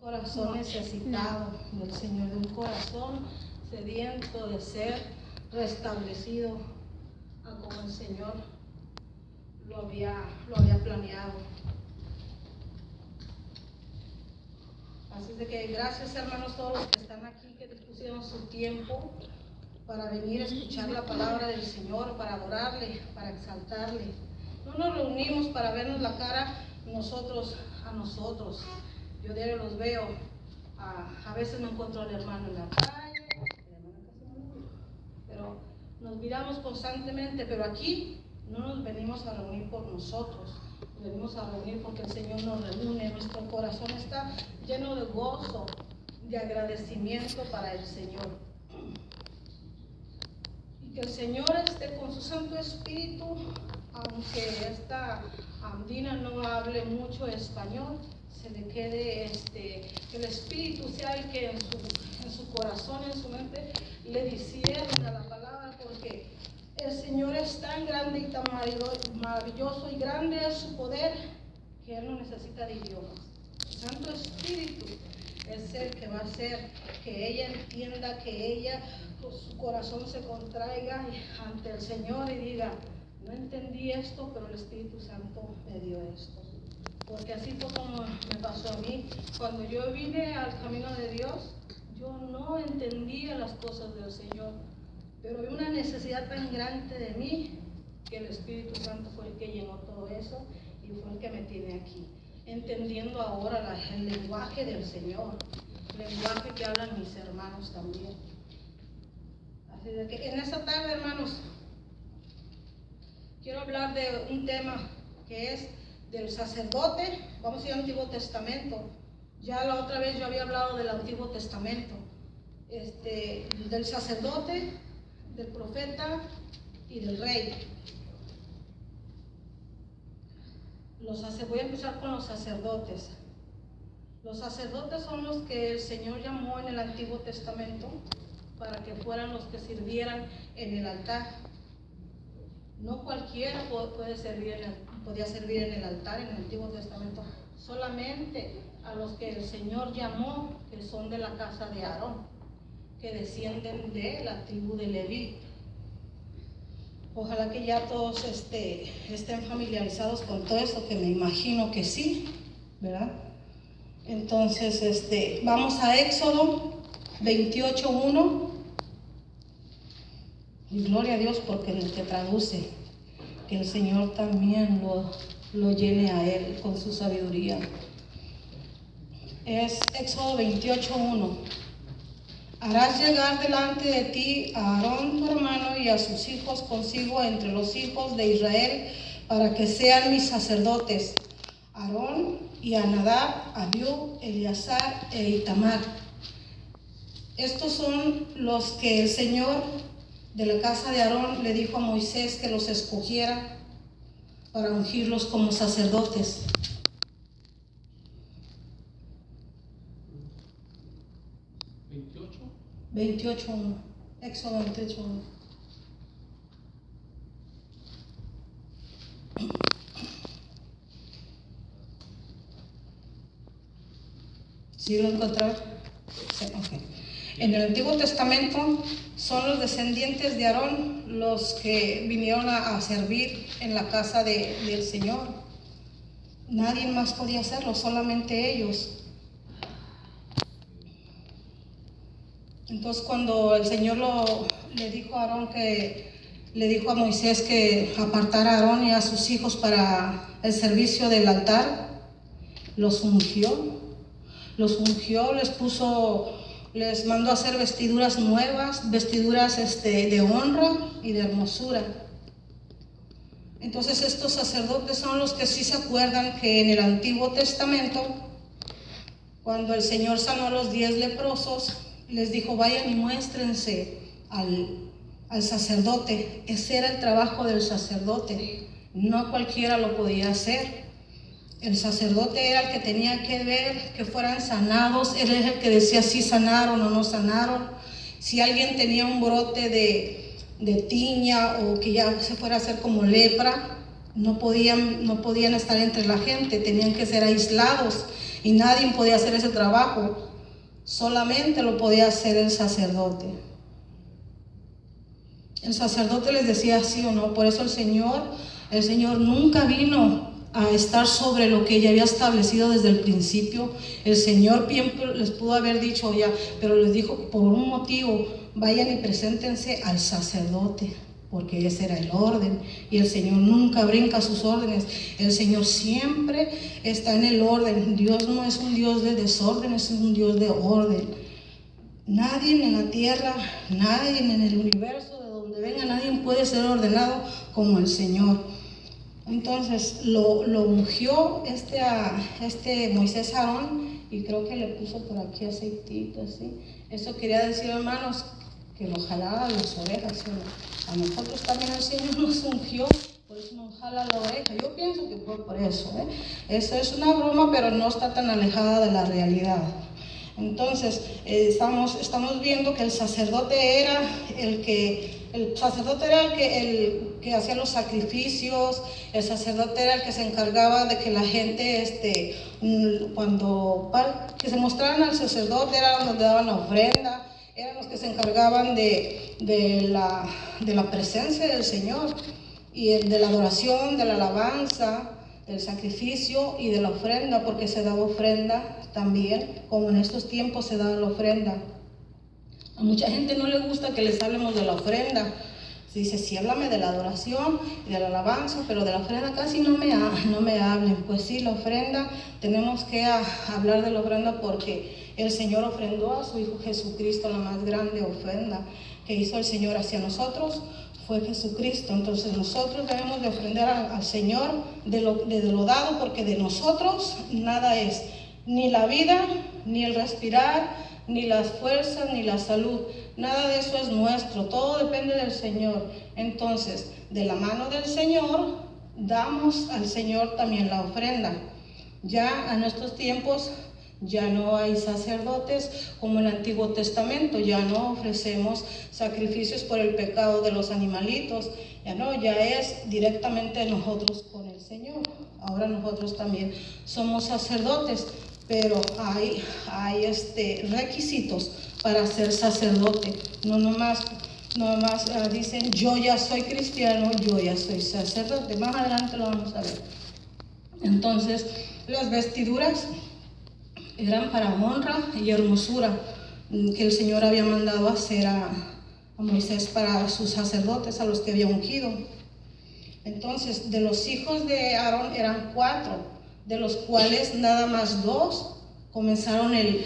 corazón necesitado del Señor, de un corazón sediento de ser restablecido a como el Señor lo había planeado. Así de que gracias, hermanos, todos los que están aquí, que dispusieron su tiempo para venir a escuchar la palabra del Señor, para adorarle, para exaltarle. No nos reunimos para vernos la cara nosotros a nosotros. Yo diario los veo, a veces me encuentro al hermano en la calle, pero nos miramos constantemente, pero aquí no nos venimos a reunir por nosotros, nos venimos a reunir porque el Señor nos reúne, nuestro corazón está lleno de gozo, de agradecimiento para el Señor. Y que el Señor esté con su Santo Espíritu, aunque esta andina no hable mucho español, se le quede que el Espíritu sea el que en su corazón, en su mente, le discierna la palabra, porque el Señor es tan grande y tan maravilloso, y grande es su poder, que Él no necesita de idiomas. El Santo Espíritu es el que va a hacer que ella entienda, que ella, su corazón se contraiga ante el Señor y diga: no entendí esto, pero el Espíritu Santo me dio esto. Porque así fue como me pasó a mí. Cuando yo vine al camino de Dios, yo no entendía las cosas del Señor, pero hay una necesidad tan grande de mí, que el Espíritu Santo fue el que llenó todo eso y fue el que me tiene aquí, entendiendo ahora el lenguaje del Señor, el lenguaje que hablan mis hermanos también. Así de que en esta tarde, hermanos, quiero hablar de un tema que es del sacerdote. Vamos a ir al Antiguo Testamento. Ya la otra vez yo había hablado del Antiguo Testamento, del sacerdote, del profeta y del rey. Voy a empezar con los sacerdotes. Los sacerdotes son los que el Señor llamó en el Antiguo Testamento para que fueran los que sirvieran en el altar. No cualquiera podía servir en el altar en el Antiguo Testamento, solamente a los que el Señor llamó, que son de la casa de Aarón, que descienden de la tribu de Leví. Ojalá que ya todos estén familiarizados con todo eso, que me imagino que sí, ¿verdad? Entonces, vamos a Éxodo 28:1. Y gloria a Dios porque el que traduce, que el Señor también lo llene a él con su sabiduría. Es Éxodo 28:1. Harás llegar delante de ti a Aarón tu hermano y a sus hijos consigo entre los hijos de Israel, para que sean mis sacerdotes, Aarón y a Nadab, Abiú, Eleazar e Itamar. Estos son los que el Señor de la casa de Aarón le dijo a Moisés que los escogiera para ungirlos como sacerdotes. 28:1. Éxodo 28:1. ¿Sí lo encontraron? Sí, ok. En el Antiguo Testamento son los descendientes de Aarón los que vinieron a servir en la casa del Señor. Nadie más podía hacerlo, solamente ellos. Entonces, cuando el Señor le dijo a Aarón le dijo a Moisés que apartara a Aarón y a sus hijos para el servicio del altar, los ungió, les mandó a hacer vestiduras nuevas, vestiduras de honra y de hermosura. Entonces estos sacerdotes son los que sí se acuerdan que en el Antiguo Testamento, cuando el Señor sanó a los 10 leprosos, les dijo: vayan y muéstrense al sacerdote. Ese era el trabajo del sacerdote, no cualquiera lo podía hacer. El sacerdote era el que tenía que ver que fueran sanados. Él es el que decía si sanaron o no sanaron. Si alguien tenía un brote de tiña o que ya se fuera a hacer como lepra, no podían estar entre la gente, tenían que ser aislados. y nadie podía hacer ese trabajo, solamente lo podía hacer el sacerdote. El sacerdote les decía sí o no. Por eso el Señor nunca vino a estar sobre lo que ella había establecido desde el principio. El Señor bien les pudo haber dicho ya, pero les dijo por un motivo: vayan y preséntense al sacerdote, porque ese era el orden, y el Señor nunca brinca sus órdenes. El Señor siempre está en el orden. Dios no es un Dios de desorden, es un Dios de orden. Nadie en la tierra, nadie en el universo, de donde venga, nadie puede ser ordenado como el Señor. Entonces lo ungió Moisés a Aarón, y creo que le puso por aquí aceitito, así. Eso quería decir, hermanos, que lo jalara las orejas, ¿sí? A nosotros también el Señor nos ungió, por eso nos jala la oreja. Yo pienso que fue por eso, Eso es una broma, pero no está tan alejada de la realidad. Entonces, estamos viendo que el sacerdote era el que hacía los sacrificios. El sacerdote era el que se encargaba de que la gente, que se mostraran al sacerdote, era donde daban la ofrenda, eran los que se encargaban de la presencia del Señor, y de la adoración, de la alabanza, del sacrificio y de la ofrenda, porque se daba ofrenda también, como en estos tiempos se da la ofrenda. A mucha gente no le gusta que les hablemos de la ofrenda. Se dice, sí, háblame de la adoración y de la alabanza, pero de la ofrenda casi no me hablen. Pues sí, la ofrenda, tenemos que hablar de la ofrenda, porque el Señor ofrendó a su Hijo Jesucristo. La más grande ofrenda que hizo el Señor hacia nosotros fue Jesucristo. Entonces nosotros debemos de ofrendar al Señor de lo dado, porque de nosotros nada es, ni la vida, ni el respirar, ni las fuerzas, ni la salud. Nada de eso es nuestro, todo depende del Señor. Entonces, de la mano del Señor, damos al Señor también la ofrenda. Ya en estos tiempos ya no hay sacerdotes como en el Antiguo Testamento. Ya no ofrecemos sacrificios por el pecado de los animalitos. Ya es directamente nosotros con el Señor. Ahora nosotros también somos sacerdotes, pero hay requisitos para ser sacerdote. No nomás dicen yo ya soy cristiano, yo ya soy sacerdote. Más adelante lo vamos a ver. Entonces, las vestiduras eran para honra y hermosura, que el Señor había mandado hacer a Moisés para sus sacerdotes, a los que había ungido. Entonces, de los hijos de Aarón eran 4, de los cuales nada más 2 comenzaron el